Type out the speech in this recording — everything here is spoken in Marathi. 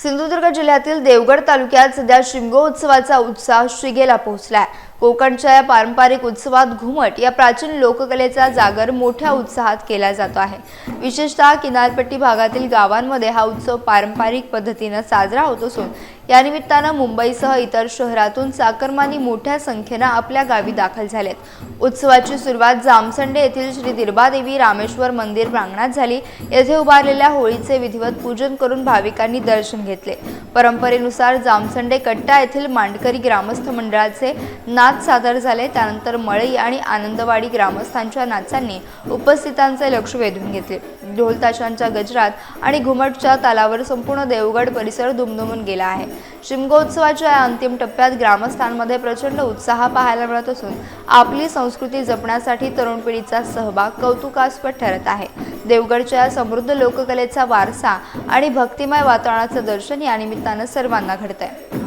सिंधुदुर्ग जिल्ह्यातील देवगड तालुक्यात सध्या शिमगोत्सवाचा उत्साह शिगेला पोहोचलाय। कोकणच्या या पारंपरिक उत्सवात घुमट या प्राचीन लोककलेचा जागर मोठ्या उत्साहात केला जातो आहे। विशेषतः किनारपट्टी भागातील गावांमध्ये हा उत्सव पारंपरिक पद्धतीने साजरा होत असून या निमित्ताने मुंबईसह इतर शहरातून चाकरमानी मोठ्या संख्येने आपल्या गावी दाखल झालेत। उत्सवाची सुरुवात जामसंडे येथील श्री दिरबादेवी रामेश्वर मंदिर प्रांगणात झाली। येथे उभारलेल्या होळीचे विधिवत पूजन करून भाविकांनी दर्शन घेतले। परंपरेनुसार जामसंडे कट्टा येथील मांडकरी ग्रामस्थ मंडळाचे नाच सादर झाले। त्यानंतर मळई आणि आनंदवाडी ग्रामस्थांच्या नाचांनी उपस्थितांचे लक्ष वेधून घेतले। ढोल ताशांच्या गजरात आणि घुमटच्या तालावर संपूर्ण देवगड परिसर दुमदुमून गेला आहे। शिमगोत्सवाच्या अंतिम टप्प्यात ग्रामस्थांमध्ये प्रचंड उत्साह पाहायला मिळत असून आपली संस्कृती जपण्यासाठी तरुण पिढीचा सहभाग कौतुकास्पद ठरत आहे। देवगडच्या समृद्ध लोककलेचा वारसा आणि भक्तिमय वातावरणाचं दर्शन या निमित्ताने सर्वांना घडतंय।